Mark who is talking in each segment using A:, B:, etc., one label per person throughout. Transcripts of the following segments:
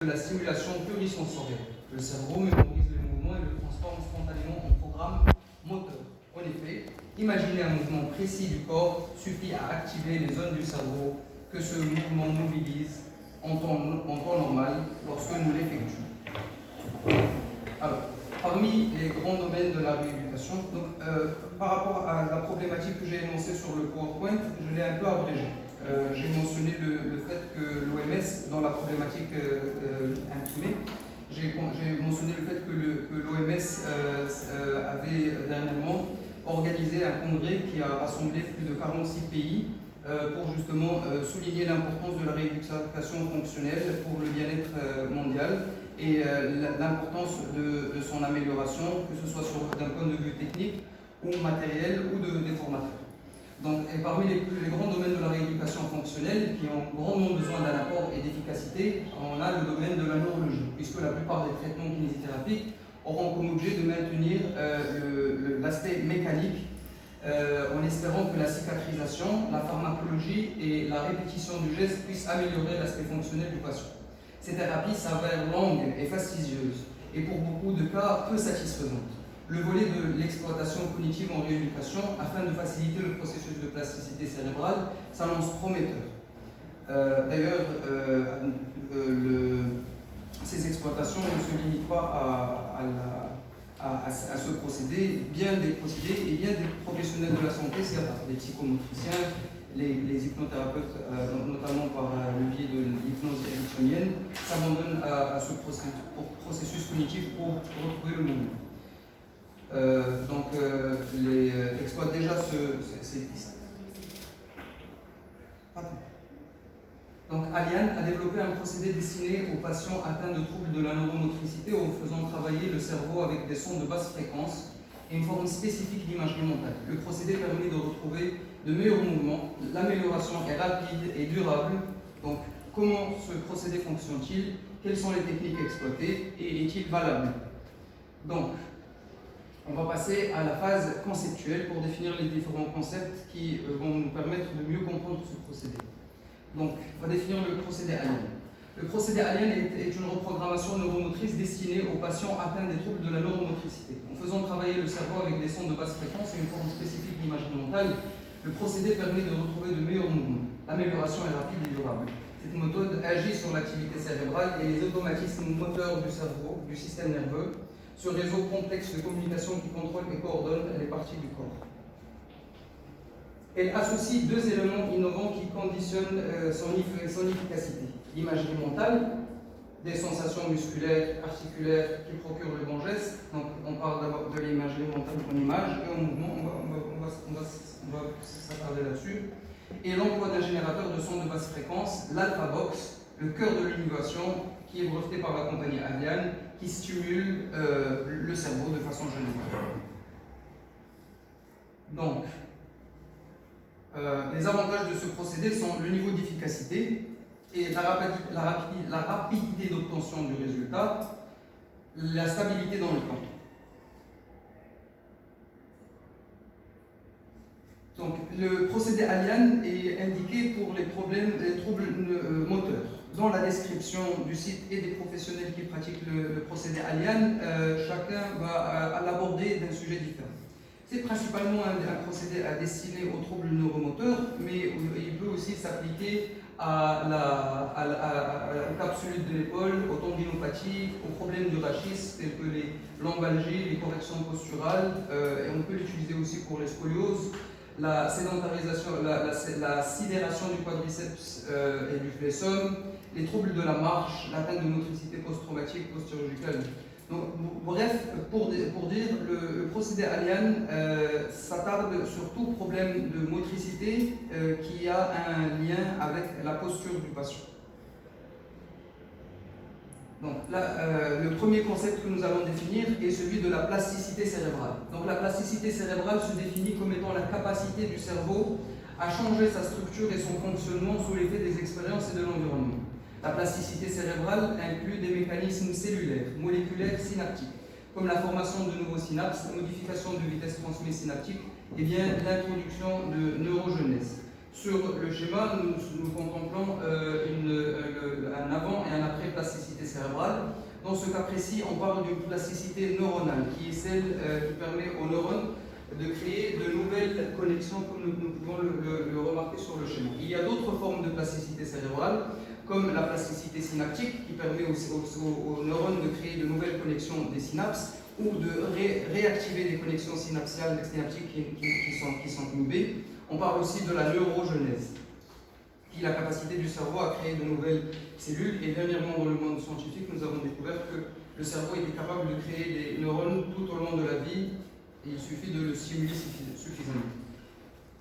A: de la stimulation plurisensorielle. Le cerveau mémorise le mouvement et le transforme spontanément en programme moteur. En effet, imaginer un mouvement précis du corps suffit à activer les zones du cerveau que ce mouvement mobilise en temps normal lorsque nous l'effectuons. Alors, parmi les grands domaines de la rééducation, par rapport à la problématique que j'ai énoncée sur le PowerPoint, je l'ai un peu abrégée. J'ai mentionné le fait que l'OMS, dans la problématique imprimée, j'ai mentionné le fait que l'OMS avait dernièrement organisé un congrès qui a rassemblé plus de 46 pays pour justement souligner l'importance de la rééducation fonctionnelle pour le bien-être mondial et l'importance de son amélioration, que ce soit d'un point de vue technique ou matériel ou des formateurs. Donc, et parmi les grands domaines de la rééducation fonctionnelle qui ont grandement besoin d'un apport et d'efficacité, on a le domaine de la neurologie, puisque la plupart des traitements kinésithérapiques auront comme objet de maintenir l'aspect mécanique en espérant que la cicatrisation, la pharmacologie et la répétition du geste puissent améliorer l'aspect fonctionnel du patient. Ces thérapies s'avèrent longues et fastidieuses et pour beaucoup de cas peu satisfaisantes. Le volet de l'exploitation cognitive en rééducation, afin de faciliter le processus de plasticité cérébrale, s'annonce prometteur. D'ailleurs, ces exploitations ne se limitent pas à ce procédé. Bien des procédés et bien des professionnels de la santé s'y attardent. Les psychomotriciens, les hypnothérapeutes, notamment par le biais de l'hypnose ericksonienne, s'abandonnent à ce processus cognitif pour retrouver le mouvement. Exploite déjà ces pistes. Donc, Alian a développé un procédé destiné aux patients atteints de troubles de la neuromotricité en faisant travailler le cerveau avec des sons de basse fréquence et une forme spécifique d'imagerie mentale. Le procédé permet de retrouver de meilleurs mouvements, l'amélioration est rapide et durable. Donc, comment ce procédé fonctionne-t-il? Quelles sont les techniques exploitées et est-il valable? Donc, on va passer à la phase conceptuelle pour définir les différents concepts qui vont nous permettre de mieux comprendre ce procédé. Donc, on va définir le procédé Alian. Le procédé Alian est une reprogrammation neuromotrice destinée aux patients atteints des troubles de la neuromotricité. En faisant travailler le cerveau avec des sons de basse fréquence et une forme spécifique d'imagerie mentale, le procédé permet de retrouver de meilleurs mouvements. L'amélioration est rapide et durable. Cette méthode agit sur l'activité cérébrale et les automatismes moteurs du cerveau, du système nerveux, ce réseau complexe de communication qui contrôle et coordonne les parties du corps. Elle associe deux éléments innovants qui conditionnent son efficacité. L'imagerie mentale, des sensations musculaires, articulaires qui procurent le bon geste. Donc on parle d'abord de l'imagerie mentale en image et en mouvement, on va s'attarder là-dessus. Et l'emploi d'un générateur de son de basse fréquence, l'alpha-box, le cœur de l'innovation, qui est breveté par la compagnie Alian, qui stimule le cerveau de façon générale. Donc, les avantages de ce procédé sont le niveau d'efficacité et la rapidité d'obtention du résultat, la stabilité dans le temps. Donc, le procédé Alian est indiqué pour les troubles moteurs. Dans la description du site et des professionnels qui pratiquent le procédé Alian, chacun va l'aborder d'un sujet différent. C'est principalement un procédé destiné aux troubles neuromoteurs, mais il peut aussi s'appliquer à la capsule de l'épaule, aux tendinopathies, aux problèmes du rachis, tels que les lombalgies, les corrections posturales, et on peut l'utiliser aussi pour les scolioses, la sédentarisation, la sidération du quadriceps et du flexum, les troubles de la marche, l'atteinte de motricité post-traumatique, post-chirurgicale. Donc, bref, pour dire, le procédé Alian s'attarde sur tout problème de motricité qui a un lien avec la posture du patient. Donc, le premier concept que nous allons définir est celui de la plasticité cérébrale. Donc, la plasticité cérébrale se définit comme étant la capacité du cerveau à changer sa structure et son fonctionnement sous l'effet des expériences et de l'environnement. La plasticité cérébrale inclut des mécanismes cellulaires, moléculaires, synaptiques, comme la formation de nouveaux synapses, la modification de vitesse transmise synaptique et bien l'introduction de neurogenèse. Sur le schéma, nous contemplons un avant et un après plasticité cérébrale. Dans ce cas précis, on parle d'une plasticité neuronale, qui est celle qui permet aux neurones de créer de nouvelles connexions, comme nous pouvons le remarquer sur le schéma. Il y a d'autres formes de plasticité cérébrale, comme la plasticité synaptique, qui permet aux neurones de créer de nouvelles connexions des synapses, ou de réactiver des connexions synaptiques qui sont inhibées. On parle aussi de la neurogenèse, qui est la capacité du cerveau à créer de nouvelles cellules. Et dernièrement, dans le monde scientifique, nous avons découvert que le cerveau était capable de créer des neurones tout au long de la vie, et il suffit de le stimuler suffisamment.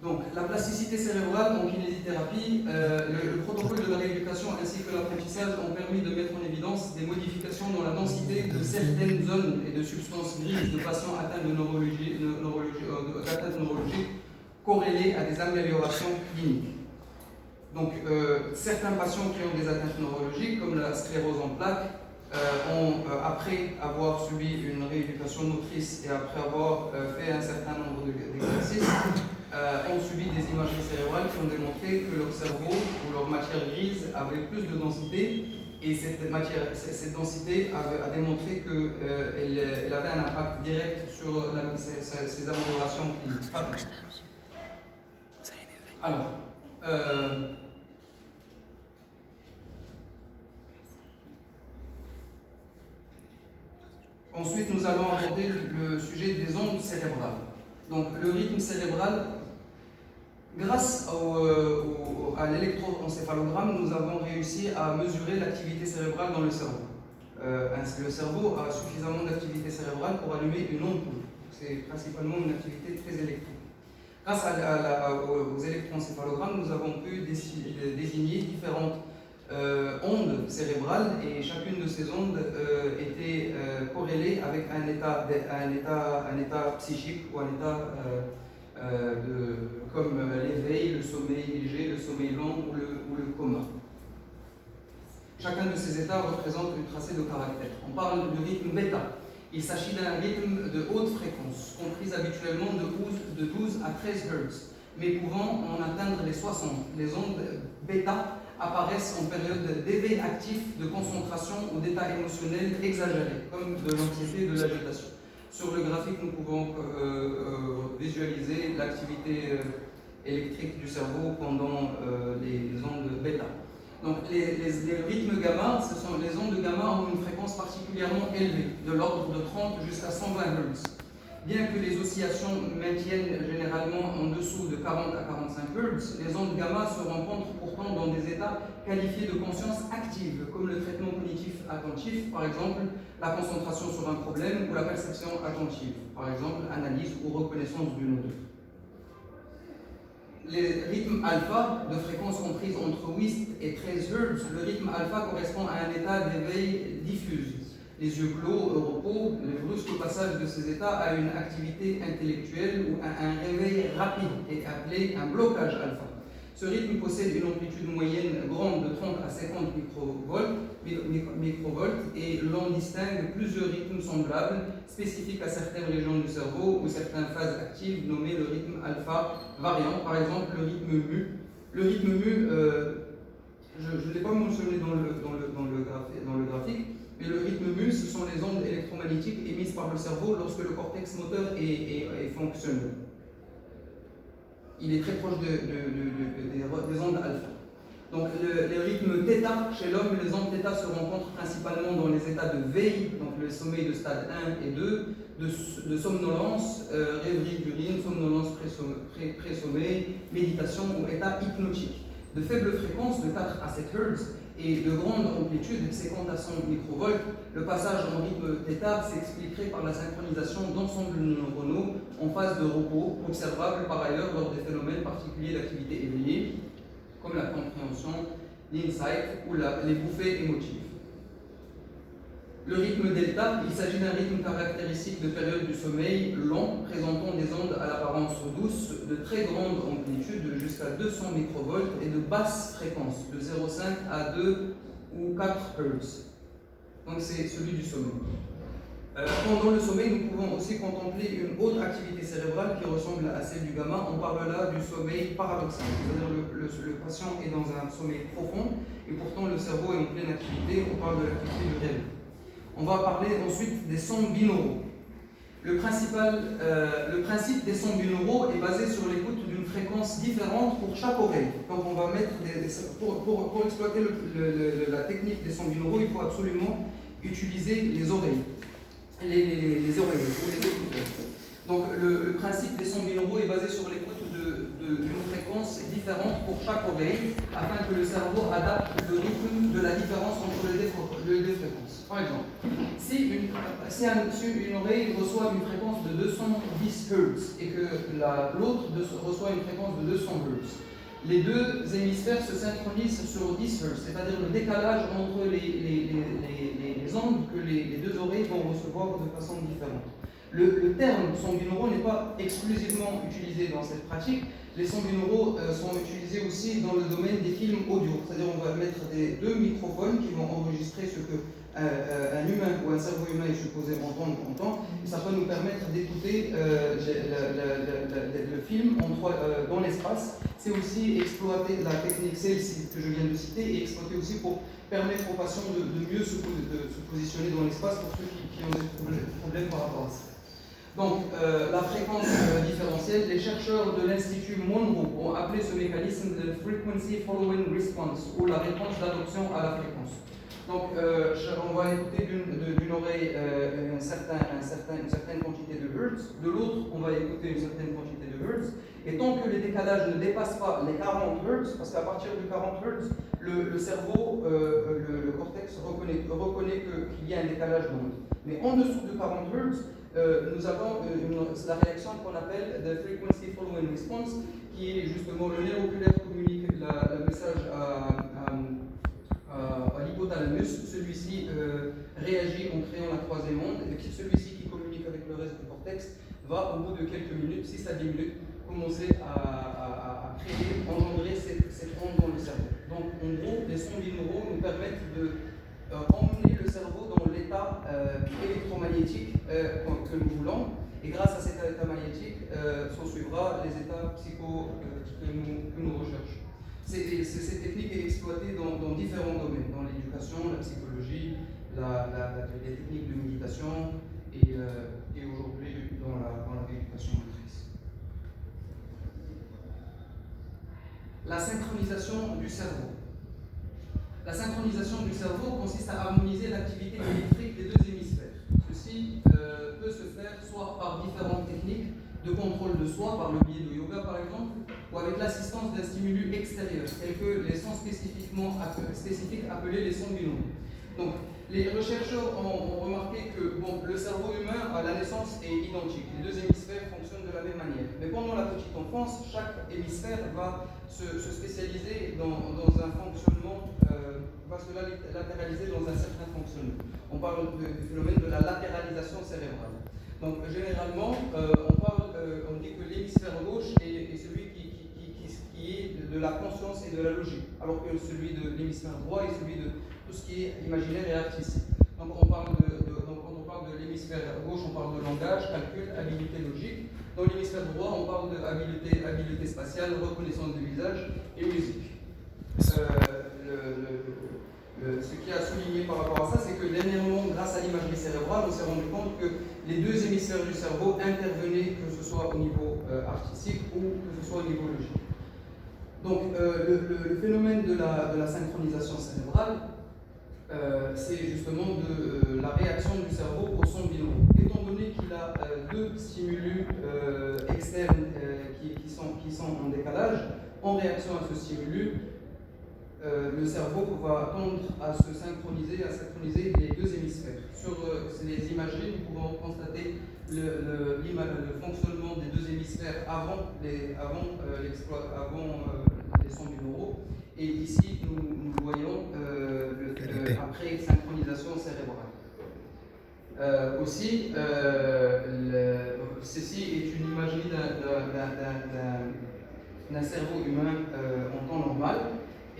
A: Donc, la plasticité cérébrale en kinésithérapie, le protocole de la rééducation ainsi que l'apprentissage ont permis de mettre en évidence des modifications dans la densité de certaines zones et de substances grises de patients atteints de d'atteinte neurologique corrélées à des améliorations cliniques. Donc, certains patients qui ont des atteintes neurologiques, comme la sclérose en plaques, après avoir subi une rééducation motrice et après avoir fait un certain nombre d'exercices, ont subi des imageries cérébrales qui ont démontré que leur cerveau ou leur matière grise avait plus de densité, et cette densité a démontré qu'elle avait un impact direct sur ces améliorations cliniques. Alors, ensuite, nous allons aborder le sujet des ondes cérébrales. Donc, le rythme cérébral, grâce à l'électroencéphalogramme, nous avons réussi à mesurer l'activité cérébrale dans le cerveau. Le cerveau a suffisamment d'activité cérébrale pour allumer une ampoule. C'est principalement une activité très électrique. Grâce aux électroencéphalogrammes, nous avons pu désigner différentes ondes cérébrales, et chacune de ces ondes était corrélée avec un état psychique ou un état comme l'éveil, le sommeil léger, le sommeil lent ou le coma. Chacun de ces états représente une tracée de caractère. On parle du rythme bêta. Il s'agit d'un rythme de haute fréquence, comprise habituellement de 12 à 13 Hz, mais pouvant en atteindre les 60. Les ondes bêta apparaissent en période d'éveil actif, de concentration ou d'état émotionnel exagéré, comme de l'anxiété et de l'agitation. Sur le graphique, nous pouvons visualiser l'activité électrique du cerveau pendant les ondes bêta. Donc les rythmes gamma, les ondes gamma ont une fréquence particulièrement élevée, de l'ordre de 30 jusqu'à 120 Hz. Bien que les oscillations maintiennent généralement en dessous de 40 à 45 Hz, les ondes gamma se rencontrent pourtant dans des états qualifiés de conscience active, comme le traitement cognitif attentif, par exemple la concentration sur un problème, ou la perception attentive, par exemple analyse ou reconnaissance d'une odeur. Les rythmes alpha, de fréquence comprise entre 8 et 13 Hz, le rythme alpha correspond à un état d'éveil diffuse. Les yeux clos, au repos, le brusque passage de ces états à une activité intellectuelle ou à un réveil rapide est appelé un blocage alpha. Ce rythme possède une amplitude moyenne grande de 30 à 50 microvolts, et l'on distingue plusieurs rythmes semblables, spécifiques à certaines régions du cerveau ou certaines phases actives, nommées le rythme alpha variant, par exemple le rythme mu. Le rythme mu, je ne l'ai pas mentionné dans le graphique, mais le rythme mu, ce sont les ondes électromagnétiques émises par le cerveau lorsque le cortex moteur est fonctionnel. Il est très proche des ondes alpha. Donc les rythmes θ, chez l'homme, les ondes θ se rencontrent principalement dans les états de veille, donc le sommeil de stade 1 et 2, de somnolence, rêverie d'urine, somnolence pré-sommeil, méditation ou état hypnotique. De faible fréquence, de 4 à 7 Hz, et de grande amplitude, 50 à 100 microvolts, le passage en rythme θ s'expliquerait par la synchronisation d'ensembles neuronaux en phase de repos, observable par ailleurs lors des phénomènes particuliers d'activité éveillée, comme la compréhension, l'insight ou les bouffées émotives. Le rythme delta, il s'agit d'un rythme caractéristique de période du sommeil long, présentant des ondes à l'apparence douce, de très grande amplitude, jusqu'à 200 microvolts, et de basse fréquence, de 0,5 à 2 ou 4 Hz. Donc c'est celui du sommeil. Pendant le sommeil, nous pouvons aussi contempler une autre activité cérébrale qui ressemble à celle du gamma. On parle là du sommeil paradoxal, c'est-à-dire le patient est dans un sommeil profond et pourtant le cerveau est en pleine activité. On parle de l'activité du rêve. On va parler ensuite des sons binauraux. Le principe des sons binauraux est basé sur l'écoute d'une fréquence différente pour chaque oreille. Donc on va mettre pour exploiter la technique des sons binauraux, il faut absolument utiliser les oreilles. Les oreilles ou les écouteurs. Donc le principe des sons binauraux est basé sur l'écoute d'une fréquence différente pour chaque oreille afin que le cerveau adapte le rythme de la différence entre les deux fréquences. Par exemple, si une oreille reçoit une fréquence de 210 Hz et que l'autre reçoit une fréquence de 200 Hz, les deux hémisphères se synchronisent sur 10 Hz, c'est-à-dire le décalage entre les ondes que les deux oreilles vont recevoir de façon différente. Le terme son binauraux n'est pas exclusivement utilisé dans cette pratique. Les sons binauraux sont utilisés aussi dans le domaine des films audio, c'est-à-dire on va mettre deux microphones qui vont enregistrer ce que un humain ou un cerveau humain est supposé entendre. Et ça peut nous permettre d'écouter le film dans l'espace. C'est aussi exploiter la technique celle-ci que je viens de citer et exploiter aussi pour permettre aux patients de mieux se positionner dans l'espace pour ceux qui ont des problèmes par rapport à ça. Donc, la fréquence différentielle, les chercheurs de l'Institut Monroe ont appelé ce mécanisme le Frequency Following Response, ou la réponse d'adoption à la fréquence. Donc, on va écouter d'une oreille une certaine quantité de Hertz, de l'autre, on va écouter une certaine quantité de Hertz, et tant que les décalages ne dépassent pas les 40 Hertz, parce qu'à partir de 40 Hertz, le cerveau, le cortex reconnaît qu'il y a un décalage d'onde. Mais en dessous de 40 Hertz, nous avons la réaction qu'on appelle the frequency following response, qui est justement le nerf oculaire communique le message à l'hypothalamus. Celui-ci réagit en créant la troisième onde, et celui-ci qui communique avec le reste du cortex va au bout de quelques minutes, 6 à 10 minutes, commencer à créer, engendrer cette onde dans le cerveau. Donc en gros, les sons binauraux nous permettent de emmener le cerveau dans l'état électromagnétique que nous voulons, et grâce à cet état magnétique, s'en suivra les états psycho que nous recherchons. Cette technique est exploitée dans différents domaines, dans l'éducation, la psychologie, les techniques de méditation et aujourd'hui dans la rééducation motrice. La synchronisation du cerveau. La synchronisation du cerveau consiste à harmoniser l'activité électrique des deux hémisphères. Ceci peut se faire soit par différentes techniques de contrôle de soi, par le biais de yoga par exemple, ou avec l'assistance d'un stimulus extérieur, tel que les sons spécifiques appelés les sons binauraux. Donc, les chercheurs ont remarqué que le cerveau humain à la naissance est identique. Les deux hémisphères fonctionnent de la même manière. Mais pendant la petite enfance, chaque hémisphère va se spécialiser dans un fonctionnement, va se latéraliser dans un certain fonctionnement. On parle du phénomène de la latéralisation cérébrale. Donc généralement, on dit que l'hémisphère gauche est celui qui est de la conscience et de la logique, alors que celui de l'hémisphère droit est celui de tout ce qui est imaginaire et artistique. Donc quand on parle de l'hémisphère gauche, on parle de langage, calcul, habilité logique. Dans l'hémisphère droit, on parle de habilité spatiale, reconnaissance du visage et musique. Ce qui a souligné par rapport à ça, c'est que dernièrement, grâce à l'imagerie cérébrale, on s'est rendu compte que les deux hémisphères du cerveau intervenaient, que ce soit au niveau artistique ou que ce soit au niveau logique. Donc, le phénomène de la synchronisation cérébrale, c'est justement la réaction du cerveau aux sons binauraux. Étant donné qu'il a deux stimulus externes qui sont en décalage, en réaction à ce stimulus, le cerveau va tendre à synchroniser les deux hémisphères. Sur les imageries, nous pouvons constater le fonctionnement des deux hémisphères avant les sons binauraux. Et ici, nous voyons après synchronisation cérébrale. Aussi, ceci est une imagerie d'un cerveau humain en temps normal.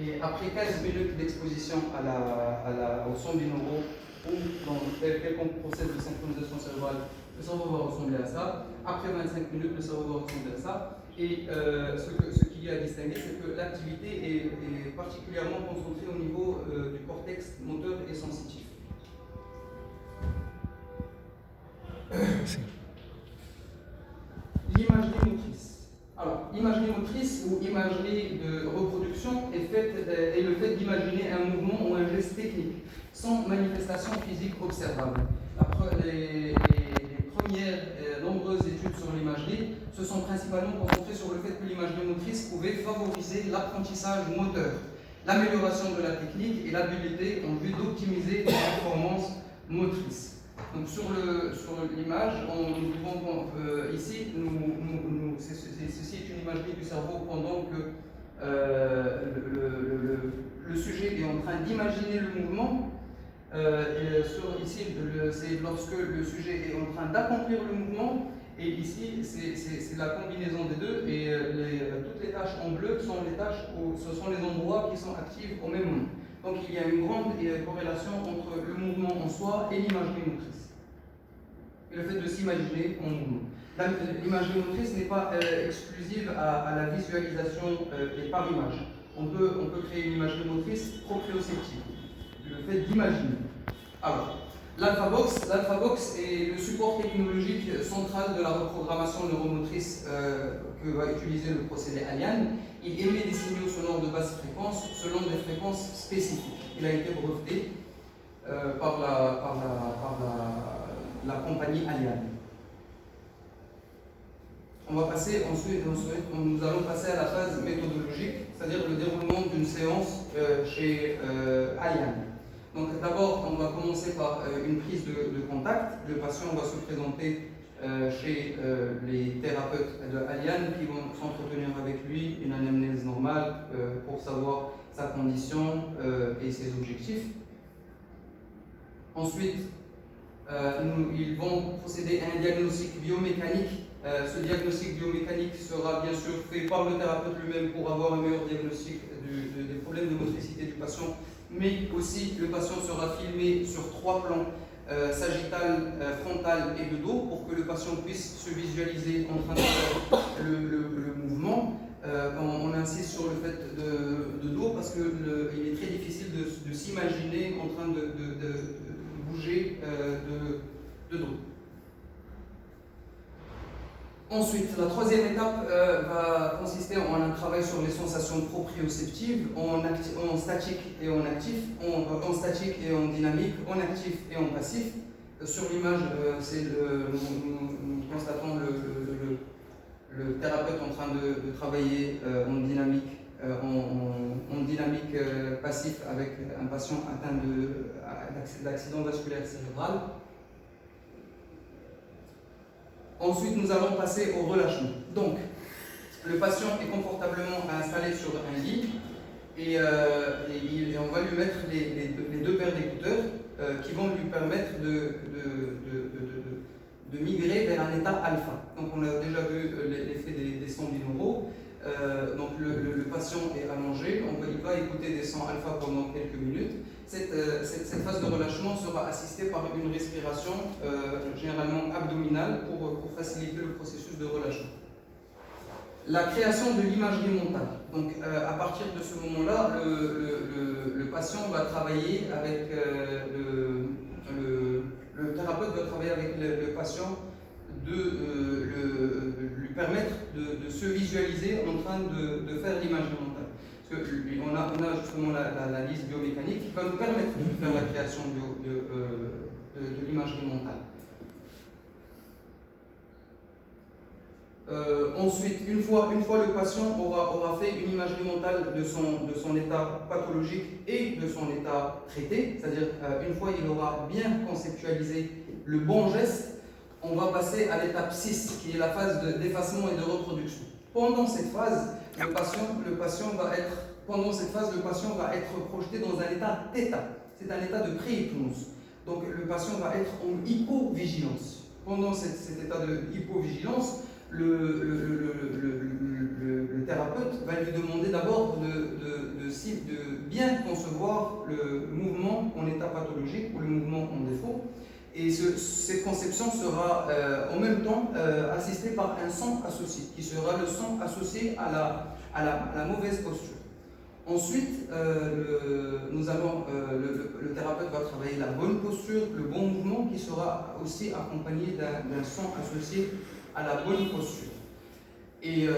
A: Et après 15 minutes d'exposition aux sons binauraux ou dans quelconque process de synchronisation cérébrale, le cerveau va ressembler à ça. Après 25 minutes, le cerveau va ressembler à ça. Et ce qu'il y a à distinguer, c'est que l'activité est particulièrement concentrée au niveau du cortex moteur et sensitif. L'imagerie motrice. Alors, l'imagerie motrice ou imagerie de reproduction est le fait d'imaginer un mouvement ou un geste technique sans manifestation physique observable. Les premières nombreuses études sur l'imagerie se sont principalement concentrées sur le fait que l'imagerie motrice pouvait favoriser l'apprentissage moteur, l'amélioration de la technique et l'habileté en vue d'optimiser les performances motrices. Donc sur l'image, nous pouvons ici, ceci est une imagerie du cerveau pendant que le sujet est en train d'imaginer le mouvement. Ici, c'est lorsque le sujet est en train d'accomplir le mouvement, et ici, c'est la combinaison des deux, et toutes les taches en bleu sont les taches où ce sont les endroits qui sont actifs au même moment. Donc il y a une grande corrélation entre le mouvement en soi et l'imagerie motrice. Et le fait de s'imaginer en mouvement. L'imagerie motrice n'est pas exclusive à la visualisation et par image. On peut créer une imagerie motrice proprioceptive. Le fait d'imaginer. Alors, l'AlphaBox est le support technologique central de la reprogrammation neuromotrice que va utiliser le procédé Alian. Il émet des signaux sonores de basse fréquence selon des fréquences spécifiques. Il a été breveté par la compagnie Alian. Nous allons passer à la phase méthodologique, c'est-à-dire le déroulement d'une séance chez Alian. Donc d'abord, on va commencer par une prise de contact. Le patient va se présenter chez les thérapeutes de Alian qui vont s'entretenir avec lui, une anamnèse normale pour savoir sa condition et ses objectifs. Ensuite, ils vont procéder à un diagnostic biomécanique. Ce diagnostic biomécanique sera bien sûr fait par le thérapeute lui-même pour avoir un meilleur diagnostic des problèmes de motricité du patient, mais aussi le patient sera filmé sur 3 plans, sagittal, frontal et de dos, pour que le patient puisse se visualiser en train de faire le mouvement. On insiste sur le fait de dos parce qu'il est très difficile de s'imaginer en train de bouger de dos. Ensuite, la troisième étape va consister en un travail sur les sensations proprioceptives, en statique et en actif, en statique et en dynamique, en actif et en passif. Sur l'image, nous constatons le thérapeute en train de travailler en dynamique, passif avec un patient atteint d'accident vasculaire cérébral. Ensuite, nous allons passer au relâchement. Donc, le patient est confortablement installé sur un lit et on va lui mettre les 2 paires d'écouteurs qui vont lui permettre de migrer vers un état alpha. Donc, on a déjà vu l'effet des sons binauraux. Donc, le patient est allongé, il va écouter des sons alpha pendant quelques minutes. Cette phase de relâchement sera assistée par une respiration généralement abdominale pour faciliter le processus de relâchement. La création de l'imagerie mentale. Donc, à partir de ce moment-là, le patient va travailler avec le thérapeute va travailler avec le patient lui permettre de se visualiser en train de faire l'imagerie mentale. Parce qu'on a justement la liste biomécanique qui va nous permettre de faire la création de l'imagerie mentale. Ensuite, une fois le patient aura fait une imagerie mentale de son état pathologique et de son état traité, c'est-à-dire une fois il aura bien conceptualisé le bon geste, on va passer à l'étape 6, qui est la phase d'effacement et de reproduction. Pendant cette phase, le patient va être projeté dans un état θ. C'est un état de pré-hypnose. Donc le patient va être en hypovigilance. Pendant cet état de hypovigilance, le thérapeute va lui demander d'abord de bien concevoir le mouvement en état pathologique ou le mouvement en défaut. Et cette conception sera en même temps assistée par un son associé, qui sera le son associé à la mauvaise posture. Ensuite, le thérapeute va travailler la bonne posture, le bon mouvement, qui sera aussi accompagné d'un son associé à la bonne posture. Et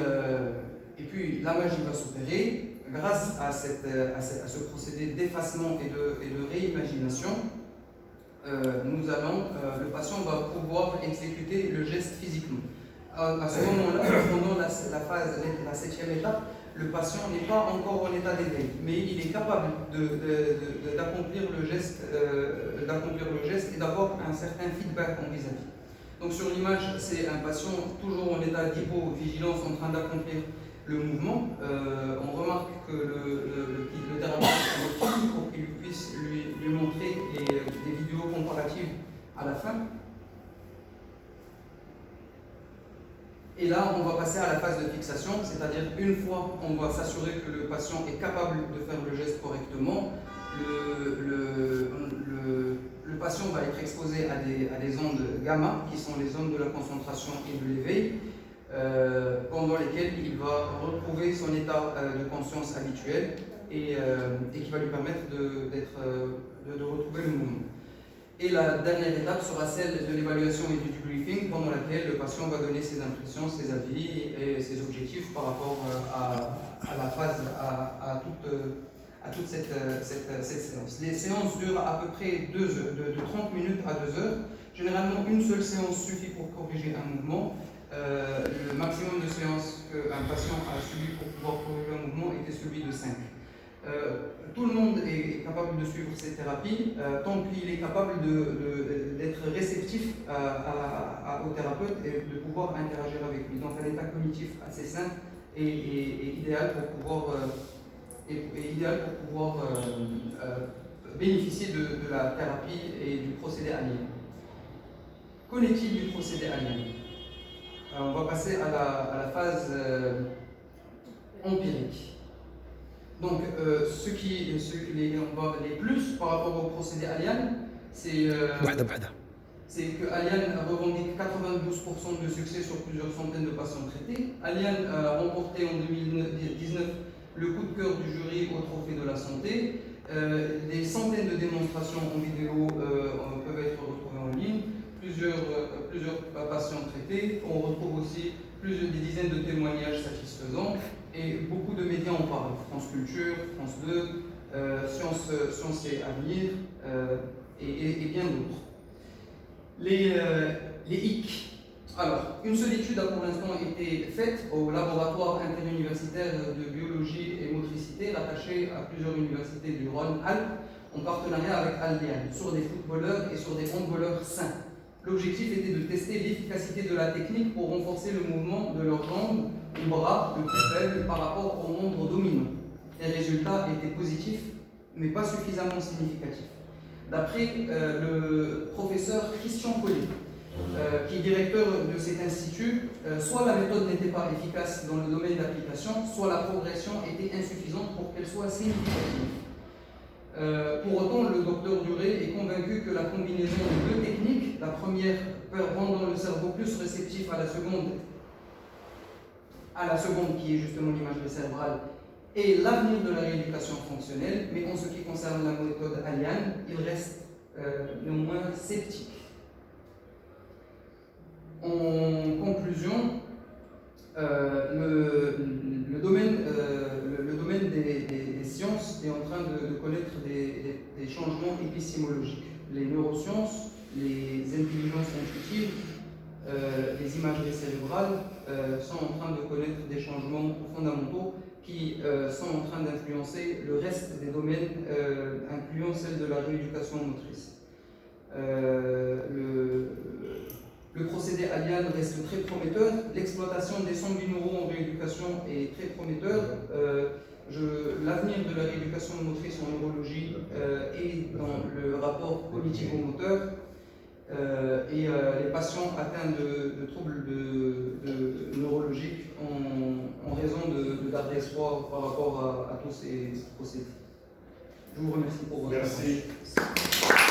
A: puis la magie va s'opérer grâce à ce procédé d'effacement et de réimagination. Le patient va pouvoir exécuter le geste physiquement. À ce moment-là, pendant la phase, la 7e étape, le patient n'est pas encore en état d'éveil, mais il est capable d'accomplir le geste et d'avoir un certain feedback en vis-à-vis. Donc sur l'image, c'est un patient toujours en état d'hypovigilance en train d'accomplir le mouvement. On remarque que le thérapeute pour qu'il puisse lui montrer des vidéos comparatives à la fin. Et là, on va passer à la phase de fixation, c'est-à-dire une fois on va s'assurer que le patient est capable de faire le geste correctement, le patient va être exposé à des ondes gamma, qui sont les ondes de la concentration et de l'éveil, pendant lesquelles il va retrouver son état de conscience habituel et qui va lui permettre de retrouver le mouvement. Et la dernière étape sera celle de l'évaluation et du debriefing, pendant laquelle le patient va donner ses impressions, ses avis et ses objectifs par rapport à la phase, à toute cette séance. Les séances durent à peu près de 30 minutes à 2 heures. Généralement, une seule séance suffit pour corriger un mouvement. Le maximum de séances qu'un patient a suivi pour pouvoir corriger un mouvement était celui de 5. Tout le monde est capable de suivre ces thérapies tant qu'il est capable d'être réceptif au thérapeute et de pouvoir interagir avec lui. Donc un état cognitif assez simple est idéal pour pouvoir bénéficier de la thérapie et du procédé alien. Qu'en est-il du procédé alien? On va passer à la phase empirique. Donc, les plus par rapport au procédé Alian, c'est que Alian revendique 92% de succès sur plusieurs centaines de patients traités. Alian a remporté en 2019 le coup de cœur du jury au Trophée de la Santé. Des centaines de démonstrations en vidéo peuvent être retrouvées en ligne. Plusieurs patients traités. On retrouve aussi des dizaines de témoignages satisfaisants. Et beaucoup de médias en parlent, France Culture, France 2, Science et Avenir, et bien d'autres. Les hic. Alors, une seule étude a pour l'instant été faite au laboratoire interuniversitaire de biologie et motricité rattaché à plusieurs universités du Rhône-Alpes en partenariat avec Aldean, sur des footballeurs et sur des handballeurs sains. L'objectif était de tester l'efficacité de la technique pour renforcer le mouvement de leurs jambes ou bras le plus faible par rapport au nombre dominant. Les résultats étaient positifs, mais pas suffisamment significatifs. D'après le professeur Christian Collet, qui est directeur de cet institut, soit la méthode n'était pas efficace dans le domaine d'application, soit la progression était insuffisante pour qu'elle soit significative. Pour autant, le docteur Duré est convaincu que la combinaison de deux techniques, la première rendant le cerveau plus réceptif à la seconde qui est justement l'imagerie cérébrale, et l'avenir de la rééducation fonctionnelle, mais en ce qui concerne la méthode Alian, il reste néanmoins sceptique. En conclusion, le domaine des sciences est en train de connaître des changements épistémologiques. Les neurosciences, les intelligences intuitives, les imageries cérébrales sont en train de connaître des changements fondamentaux qui sont en train d'influencer le reste des domaines, incluant celle de la rééducation motrice. Le procédé Alian reste très prometteur. L'exploitation des sons binauraux en rééducation est très prometteur. L'avenir de la rééducation motrice en neurologie est dans le rapport cognitivo-moteur. et les patients atteints de troubles neurologiques ont raison de garder espoir par rapport à tous ces procédés. Je vous remercie pour votre attention.
B: Merci.